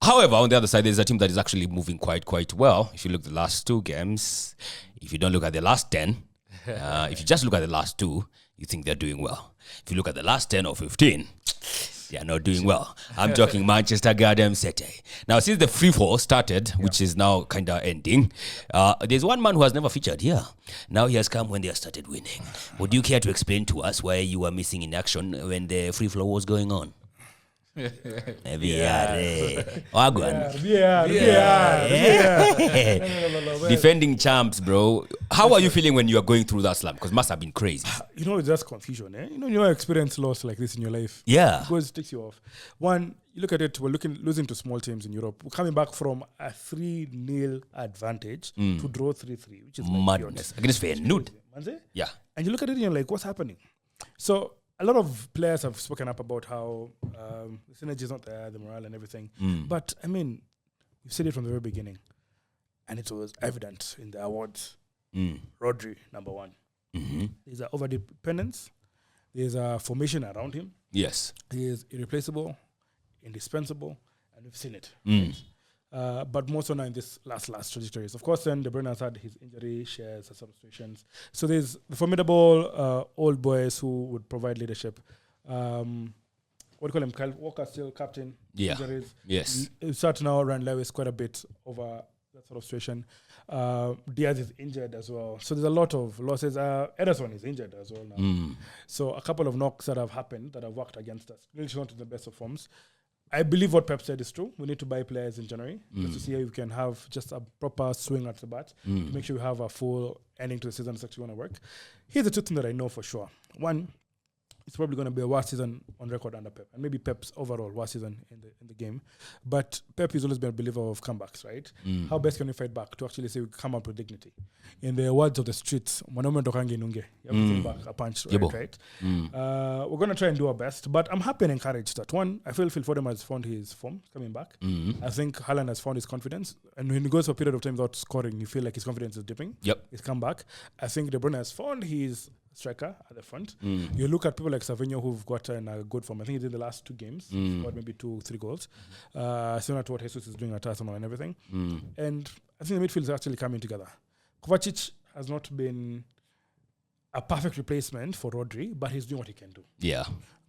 However, on the other side, there's a team that is actually moving quite well. If you look at the last 2 games, if you don't look at the last 10, if you just look at the last 2, you think they're doing well. If you look at the last 10 or 15, they are not doing well. I'm talking Manchester Garden City. Now, since the free fall started, which is now kind of ending, there's one man who has never featured here. Now he has come when they have started winning. Would you care to explain to us why you were missing in action when the free flow was going on? Defending champs, bro. How are you feeling when you are going through that slump? Because it must have been crazy. You know, it's just confusion. You experience loss like this in your life. Yeah. Because it takes you off. One, you look at it, we're losing to small teams in Europe. We're coming back from a 3-0 advantage to draw 3-3, which is madness. Against Feyenoord. Yeah. And you look at it and you're like, what's happening? So a lot of players have spoken up about how the synergy is not there, the morale and everything. But, I mean, we've said it from the very beginning. And it was evident in the awards. Rodri, number 1. There's an over-dependence. There's a formation around him. Yes. He is irreplaceable, indispensable, and we've seen it. Right? But more so now in this last trajectories. Of course, then De Bruyne has had his injury shares and substitutions. So there's the formidable old boys who would provide leadership. What do you call him? Kyle Walker still captain. Yeah. Injuries. Yes. You start to now run Lewis quite a bit over that sort of situation. Diaz is injured as well. So there's a lot of losses. Ederson is injured as well now. So a couple of knocks that have happened that have worked against us. Really not in the best of forms. I believe what Pep said is true. We need to buy players in January just to see how we can have just a proper swing at the bat to make sure we have a full ending to the season that's actually going to work. Here's the two things that I know for sure. One, it's probably going to be a worst season on record under Pep, and maybe Pep's overall worst season in the game. But Pep has always been a believer of comebacks, right? How best can we fight back to actually say we come up with dignity? In the words of the streets, "Mwanaume ndokange nunge." You have to take back a punch, right? We're going to try and do our best, but I'm happy and encouraged that one, I feel Phil Foden has found his form coming back. I think Haaland has found his confidence, and when he goes for a period of time without scoring, you feel like his confidence is dipping. He's come back. I think De Bruyne has found his striker at the front. You look at people like Savinho who've gotten a good form. I think he did the last 2 games, got maybe 2-3 goals. Similar to what Jesus is doing at Arsenal and everything. And I think the midfield is actually coming together. Kovacic has not been a perfect replacement for Rodri, but he's doing what he can do. Yeah.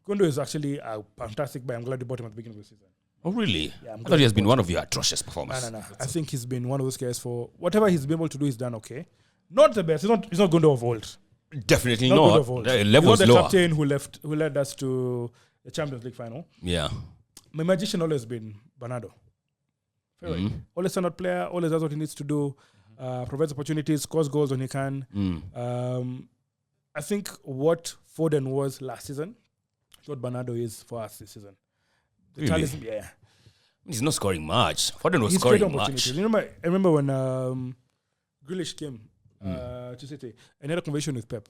Kondo is actually a fantastic buy. I'm glad you bought him at the beginning of the season. Oh, really? Yeah, I thought he has been one of your atrocious performers. No. I think he's been one of those guys for whatever he's been able to do, he's done okay. Not the best. He's not Kondo of old. Definitely not. The levels the lower. captain who led us to the Champions League final. Yeah. My magician always been Bernardo. Always a player, always does what he needs to do, provides opportunities, scores goals when he can. I think what Foden was last season, what Bernardo is for us this season. The talisman, yeah. He's not scoring much. Foden was He's scoring much. You know, I remember when Grealish came to City and had a conversation with Pep.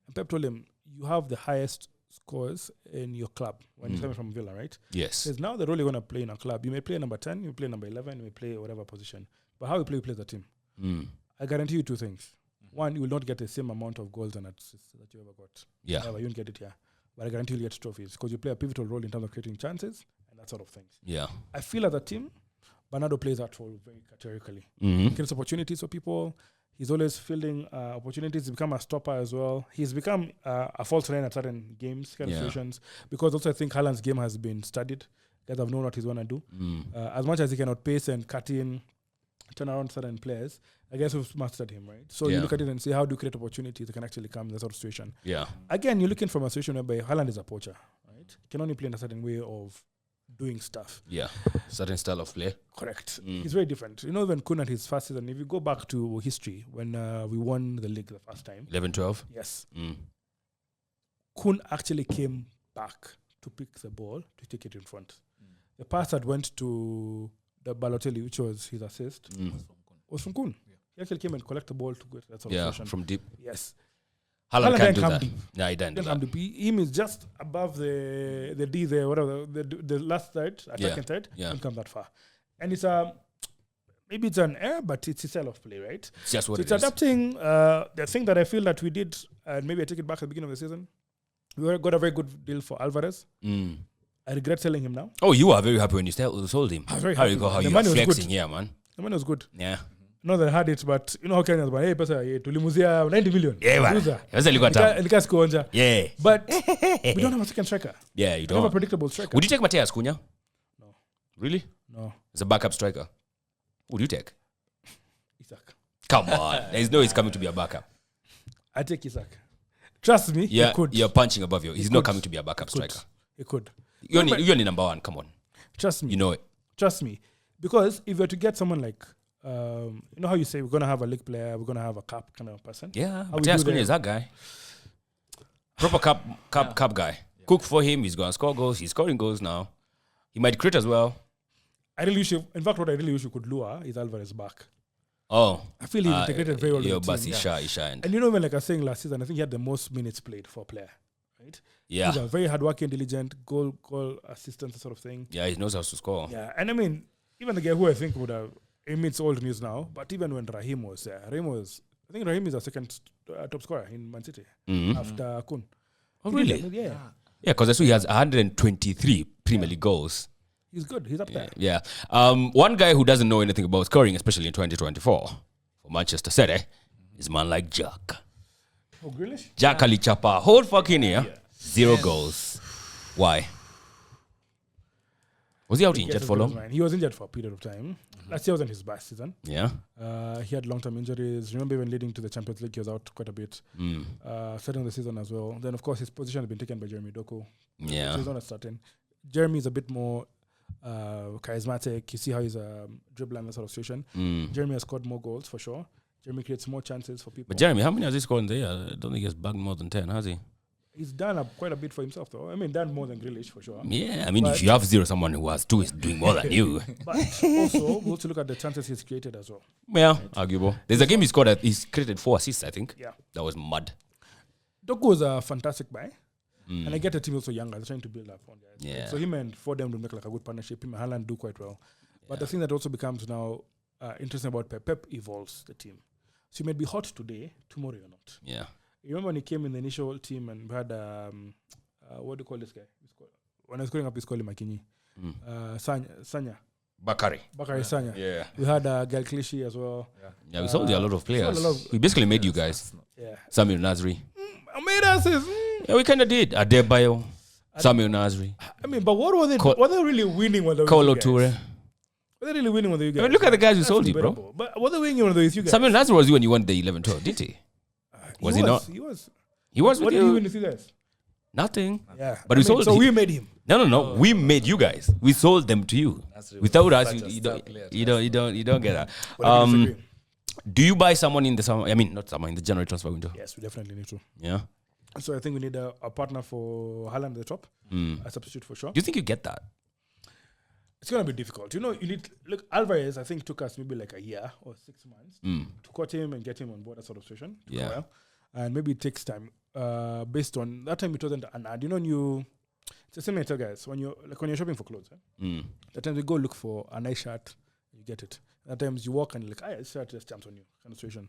And Pep told him, you have the highest scores in your club when you're coming from Villa, right? Yes. Because now the role you're going to play in a club, you may play number 10, you may play number 11, you may play whatever position. But how you play the team. I guarantee you 2 things. One, you will not get the same amount of goals and assists that you ever got. Yeah. Never, you won't get it here. But I guarantee you'll get trophies because you play a pivotal role in terms of creating chances and that sort of things. Yeah. I feel as a team, Bernardo plays that role very categorically. He creates opportunities for people. He's always fielding opportunities. He's become a stopper as well. He's become a false nine at certain games, situations. Because also I think Haaland's game has been studied. Guys have known what he's going to do. As much as he can outpace and cut in, turn around certain players, I guess we've mastered him, right? So you look at it and say, how do you create opportunities that can actually come in that sort of situation? Yeah. Again, you're looking from a situation whereby Haaland is a poacher, right? He can only play in a certain way of doing stuff. Yeah. Certain style of play. Correct. He's very different. You know, when Kun had his first season, if you go back to history, when we won the league the first time. 11-12? Yes. Kun actually came back to pick the ball to take it in front. The pass that went to the Balotelli, which was his assist, was from Kun. Yeah. He actually came and collected the ball to go to that sort of position. From deep. Yes. Haaland can't do that. Deep. Yeah, he didn't do that. Him is just above the D there, whatever, the last third, attacking third, don't come that far. And it's maybe it's an error, but it's a style of play, right? It's just what it's adapting. The thing that I feel that we did, and maybe I take it back at the beginning of the season, we got a very good deal for Alvarez. I regret selling him now. Oh, you are very happy when you sold him. I was very How happy. you go? How The you money are was flexing good. here, man? The money was good. Yeah. Not that I had it, but you know how Kenyans but hey, pesa, tulimuzia 90 million. Yeah, man. Loser. Sasa ilikuwa tamu. Nika sikuonja. Yeah. But we don't have a second striker. Yeah, you We don't have a don't. predictable striker. Would you take Mateus Cunha? No. Really? No. As a backup striker? Who would you take? Isaac. Come on. There's no he's coming to be a backup. I take Isaac. Trust me, Yeah, he could. you're punching above you. He's not could. coming to be a backup Could. striker. He could. You're only number one. Come on. Trust me. You know it. Trust me. Because if you're to get someone like, you know how you say we're going to have a league player, we're going to have a cup kind of person? Yeah. How we Mateus do Cunha is that guy. Proper cup guy. Cook for him. He's going to score goals. He's scoring goals now. He might create as well. I really wish, in fact, what I really wish we could lure is Alvarez back. Oh. I feel he integrated very well Yo, with the but team. he shined. And you know, when like I was saying last season, I think he had the most minutes played for a player, right? Yeah. He's a very hardworking, diligent, goal assistant sort of thing. Yeah, he knows how to score. Yeah, and I mean, even the guy who I think would have, I mean, it's old news now, but even when Raheem was there, I think Raheem is our second top scorer in Man City after Kun. Oh, really? Yeah. Yeah, because I saw he has 123 Premier League goals. He's good. He's up there. Yeah. One guy who doesn't know anything about scoring, especially in 2024, for Manchester City, is a man like Jack. Oh, Grealish? Jack Alichapa, whole fucking year, 0 goals. Why? Was he out injured for long? He was injured for a period of time. Last year wasn't his best season. Yeah. He had long-term injuries. Remember, even leading to the Champions League, he was out quite a bit. Starting the season as well. Then, of course, his position has been taken by Jeremy Doku. Yeah. So he's not starting. Jeremy is a bit more charismatic. You see how he's a dribbler in that sort of situation. Jeremy has scored more goals for sure. Jeremy creates more chances for people. But Jeremy, how many has he scored in the year? I don't think he has bagged more than 10, has he? He's done quite a bit for himself, though. I mean, done more than Grealish for sure. Yeah, I mean, if you have 0, someone who has 2 is doing more than you. But also, we also look at the chances he's created as well. Yeah, arguable. There's a game he scored, he's created 4 assists, I think. Yeah. That was mud. Doku was a fantastic buy. And I get the team also younger. They're trying to build up on guys. Yeah. So him and Fordham will make like a good partnership. Him and Haaland do quite well. But the thing that also becomes now interesting about Pep evolves the team. So you might be hot today, tomorrow you're not. Yeah. You remember when he came in the initial team and we had, what do you call this guy? When I was growing up, he's called him Akinyi. Sanya. Bakari. Sanya. Yeah. We had Gal Clichy as well. Yeah, we sold you a lot of players. sold a lot. We basically made you guys. Yeah. Samuel Nasri. Made us. Yeah, we kind of did. Adebayo. Samuel Nasri. I mean, but what were they? Were they really winning when they were Kolo you guys? Toure. Were they really winning when they were you guys? I mean, look at the guys who That's sold you, bro. debatable. But were they winning when they were you guys? Samuel Nasri was you when you won the 11-12, did he? Was he not? He was. He was What with did he you. win with you guys? Nothing. Yeah. But we sold So he- we made him. No. We made you guys. We sold them to you. Without us, such a you star don't, player. you don't get that. But I disagree. Do you buy someone in the summer? I mean, not summer, in the January transfer window. Yes, we definitely need to. Yeah. So I think we need a partner for Haaland at the top, a substitute for sure. Do you think you get that? It's going to be difficult. You know, you need look. Alvarez, I think, took us maybe like a year or 6 months to cut him and get him on board that sort of situation. Took a Yeah. while. And maybe it takes time. Based on that time, it wasn't an ad. You know, it's the same thing, guys. When you're shopping for clothes, at times you go look for a nice shirt, you get it. At times you walk and you're like, this shirt just jumps on you, kind of situation.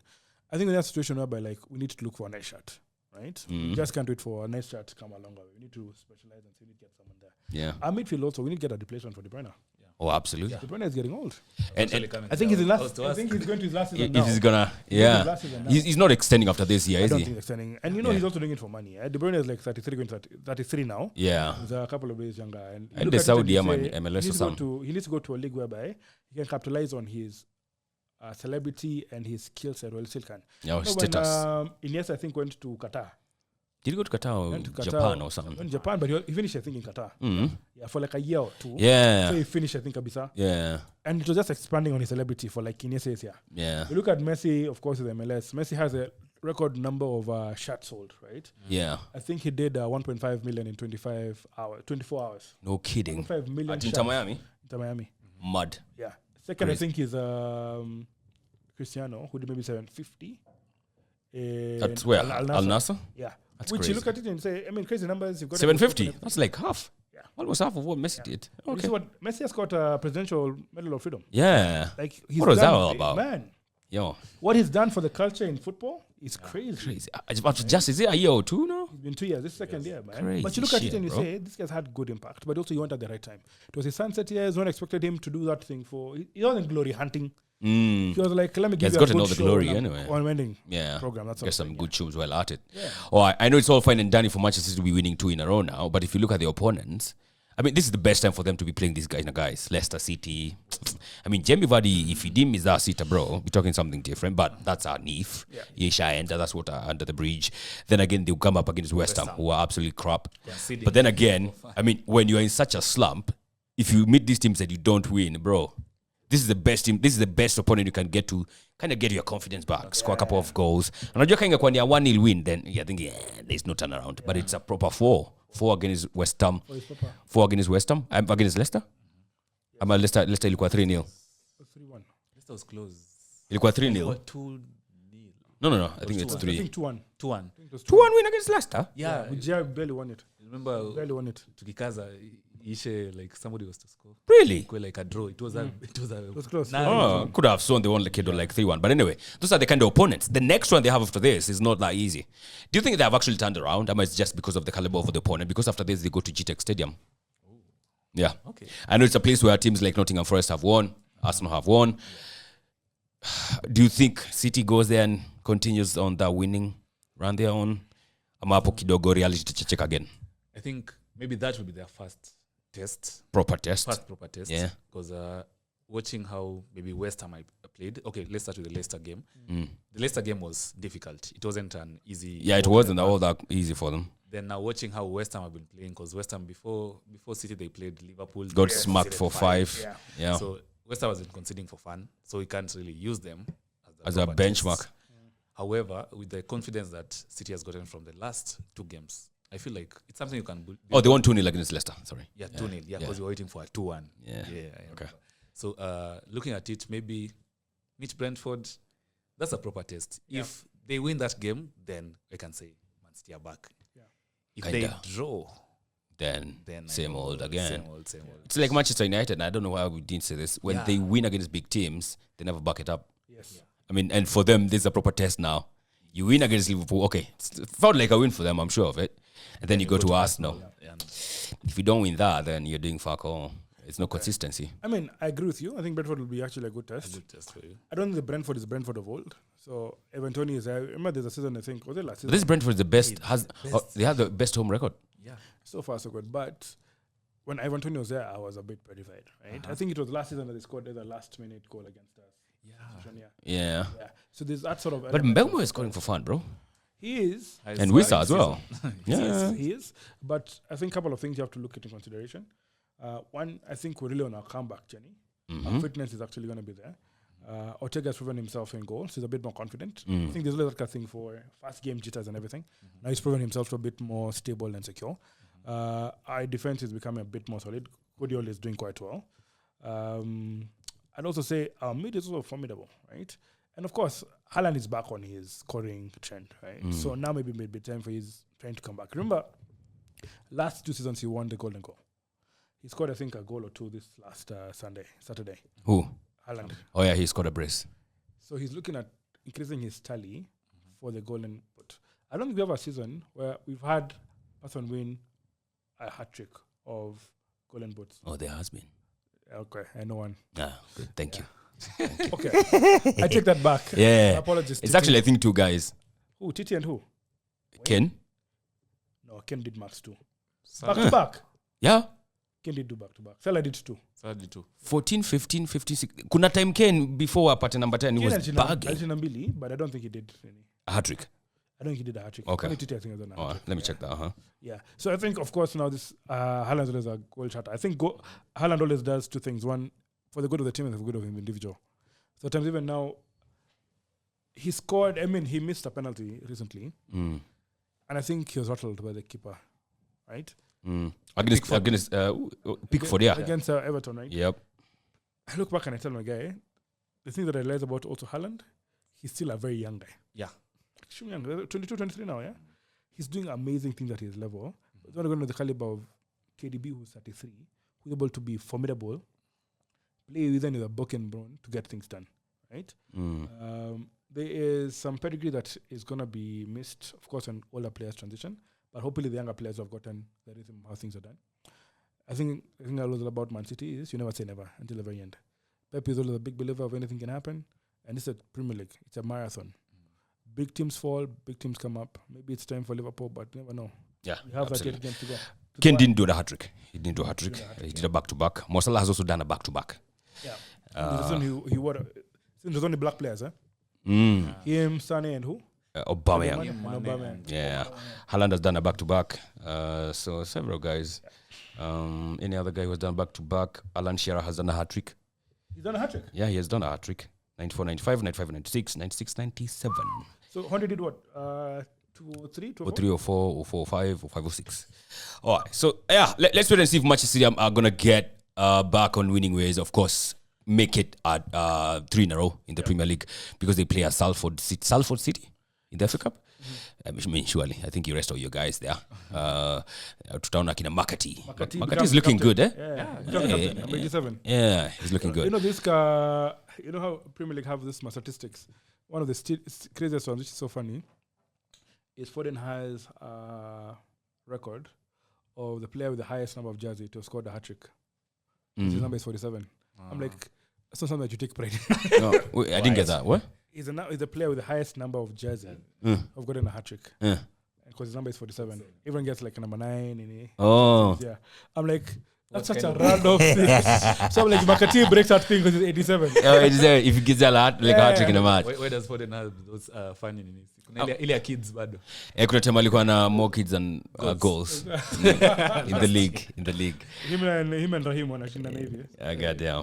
I think in that situation whereby like we need to look for a nice shirt, right? We just can't wait for a nice shirt to come along. We need to specialize and see we need to get someone there. Yeah. Our midfield also, we need to get a replacement for De Bruyne. Oh, absolutely. De Bruyne is getting old. And I think he's in last. I think he's going to his last season now. if he's gonna, yeah, he's not extending after this year, I is don't he? think they're extending. And you know, he's also doing it for money. De Bruyne is like 33, going to 33 now. Yeah. He's a couple of years younger. And, you And look the at it and Saudi you man, say MLS he or something. he needs to go to a league whereby he can capitalize on his celebrity and his skill set. Well, he still can. Yeah, You know, status. when Iniesta, I think, went to Qatar. Did he go to Qatar Went to or Qatar. Japan or Went something? to Japan, but he finished, I think, in Qatar. Yeah, for like a year or two. Yeah. So he finished, I think, Abisa. Yeah. And it was just expanding on his celebrity for like Iniesta's year. Yeah. You look at Messi, of course, with MLS. Messi has a record number of shirts sold, right? Yeah. I think he did 1.5 million in 24 hours. No kidding. 1.5 million At shirts Inter Miami? Inter Miami. Mud. Yeah. Second, I Crazy. think, is Cristiano, who did maybe 750. That's where? Al Al Nassr. Nassr? Yeah. That's Which crazy. you look at it and say, I mean, crazy numbers. You've got 750? That's like half. Yeah. Almost half of what Messi did. You Okay. see what Messi has got a presidential medal of freedom. Yeah. Like he's What was that done all big, about? Man, Yo, What he's done for the culture in football is crazy. crazy. Just is it a year or two now? It's been 2 years. This is second year, man. Crazy But you look at shit, it and you bro. say, this guy's had good impact. But also, you want at the right time. It was his sunset years. No one expected him to do that thing for. He wasn't glory hunting. He was like, let me give He's you a gotten good all the show glory on a- anyway. on wedding Yeah. program. That's Get what some I'm good tunes while at it. Yeah. Oh, I know it's all fine and dandy for Manchester City to be winning 2 in a row now, but if you look at the opponents, I mean, this is the best time for them to be playing these guys. Leicester City. I mean, Jamie Vardy, if he deem is our sitter, bro, we're talking something different, but that's our Neef. Yesha enter, that's what under the bridge. Then again, they'll come up against West Ham, who are absolutely crap. But then again, I mean, when you're in such a slump, if you meet these teams that you don't win, bro, this is the best team. This is the best opponent you can get to kind of get your confidence back, score a couple of goals. And you're kind of when you're 1-0 win, then I think there's no turnaround. But it's a proper 4 against West Ham, 4 against West Ham, against Leicester. I'm a Leicester ilikuwa 3-0. 3-1. Leicester was close. Ilikuwa 3-0. 2-0. No. I think it's I 3. think 2-1. 2-1. 2-1 win against Leicester. Yeah. Jia barely won it. Remember, Barely won it. tukikaza ishe like somebody was to score. Really? Go like a draw. It was a. It was close. Oh, could have sworn they won like 3-1. But anyway, those are the kind of opponents. The next one they have after this is not that easy. Do you think they have actually turned around? Or it's just because of the caliber of the opponent? Because after this, they go to GTEC Stadium. Yeah. Okay. I know it's a place where teams like Nottingham Forest have won, Arsenal have won. Do you think City goes there and continues on that winning run their own? Ama hapo kidogo reality check again. I think maybe that will be their first test. Proper test. First proper test. Yeah. Because watching how maybe West Ham I played. Okay, let's start with the Leicester game. The Leicester game was difficult. It wasn't an easy. Yeah, it wasn't all that easy for them. Then now watching how West Ham have been playing, because West Ham before City they played Liverpool. Got They smacked for conceded 5. Yeah. Yeah. So West Ham wasn't conceding for fun, so we can't really use them As a proper benchmark. tests. However, with the confidence that City has gotten from the last 2 games, I feel like it's something you can build. Oh, they won 2-0 against Leicester. Sorry. Yeah, 2-0. Yeah, because we're waiting for a 2-1. Yeah. Okay. So looking at it, maybe meet Brentford. That's a proper test. If they win that game, then I can say Man City are back. Yeah. If Kinda. they draw, Then then I same know, old again. Same old. It's like Manchester United, and I don't know why we didn't say this. When they win against big teams, they never back it up. Yes. I mean, and for them, this is a proper test now. You win against Liverpool, okay. It felt like a win for them, I'm sure of it. And then you go to Arsenal. And If you don't win that, then you're doing fuck all. It's no consistency. I mean, I agree with you. I think Brentford will be actually a good test. good test for you. I don't think the Brentford is Brentford of old. So Evan Tony is. I remember there's a season I think was it last But season? this Brentford is the best. They have the best home record. Yeah. So far so good. But when Ivan Tony was there, I was a bit terrified. Right? I think it was last season that they scored the last minute goal against us. Yeah. Yeah. Yeah. So there's that sort of. But element Mbeumo of- is scoring for fun, bro. He is. And Wissa as well. Yeah. He is. But I think a couple of things you have to look into consideration. One, I think we're really on our comeback journey. Our fitness is actually going to be there. Ortega's proven himself in goals. He's a bit more confident. I think there's a little thing for fast game jitters and everything. Now he's proven himself to a bit more stable and secure. Our defense is becoming a bit more solid. Guardiola is doing quite well. I'd also say our mid is also formidable, right? And of course, Haaland is back on his scoring trend, right? So now maybe time for his trying to come back. Remember, last 2 seasons he won the Golden Goal. He scored, I think, a goal or 2 this last Saturday. Who? Haaland. Oh, yeah, he scored a brace. So he's looking at increasing his tally for the Golden Boot. I don't think we have a season where we've had person win a hat trick of Golden Boots. Oh, there has been. Okay, I know one. Ah, good. Thank you. Okay, I take that back. Yeah. Apologies. It's Titi. actually, I think, 2 guys. Who? Titi and who? Ken? No, Ken did max 2. Back to back. Yeah. Ken did do back to back. Salah did 2. Sadly too. 14, 15, 15, 16. Kuna time Ken before apate number 10, he was bagging. Alishinda mbili, but I don't think he did any. A hat-trick. I don't think he did a hat trick. Okay. Only Titi, I think, has done a Oh, hat-trick. let me check that. Uh-huh. Yeah. So I think, of course, now this Haaland is a goal shatter. I think Haaland always does 2 things. One, for the good of the team and for the good of him individual. So times even now, he scored. I mean, he missed a penalty recently, and I think he was rattled by the keeper, right? Against Pickford, yeah. Against Everton, right? Yep. I look back and I tell my guy, the thing that I realize about also Haaland, he's still a very young guy. Yeah. Extremely young, 22, 23 now, yeah? He's doing amazing things at his level. But when I go to the caliber of KDB, who's 33, who's able to be formidable, play even with a broken bone to get things done. right? There is some pedigree that is going to be missed, of course, when older players transition, but hopefully the younger players have gotten the rhythm how things are done. I think I was about Man City is you never say never until the very end. Pep is always a big believer of anything can happen, and this is a Premier League. It's a marathon. Big teams fall, big teams come up. Maybe it's time for Liverpool, but you never know. Yeah, We have absolutely. like 8 games to go. Kane didn't do the hat-trick. He didn't do a hat-trick. He did a back-to-back. Mo Salah has also done a back-to-back. Yeah. Since there's only black players, eh? Mm. Him, Sane, and who? Aubameyang. And Aubameyang. Yeah. Haaland has done a back-to-back. So several guys. Any other guy who has done back-to-back? Alan Shearer has done a hat-trick. He's done a hat trick. Yeah, he has done a hat-trick. 94, 95, 95, 96, 96, 97. So Honda did what? 2 or 3? 2 Or 3 or 4 or 4 or 5 or 5 or 6. All right. So, yeah, let's wait and see if Manchester City are going to get back on winning ways. Of course, make it at 3 in a row in the Premier League because they play at Salford City in the FA Cup. I mean, surely. I think you rest all your guys there. Tutaona kina Makati. Makati is looking good, eh? Yeah. Number 87. Yeah, he's looking good. You know this guy, you know how Premier League have this statistics? One of the craziest ones, which is so funny, is Foden has a record of the player with the highest number of jersey to have scored a hat-trick. His number is 47. I'm like, that's not something that you take pride in. No, wait, I didn't get that. What? He's the player with the highest number of jersey of gotten a hat-trick. Because his number is 47. Everyone gets like a number 9 in Oh. yeah. I'm like, that's such a random thing. So I'm like, Makati breaks that thing because he's 87. If he gets a lot, like a hat-trick in a match. Where does Foden have those funny in his? Ile ya kids bado. Kuna time alikuwa na more kids than goals in the league. Him and Rahim wanashinda na hivi. Goddamn.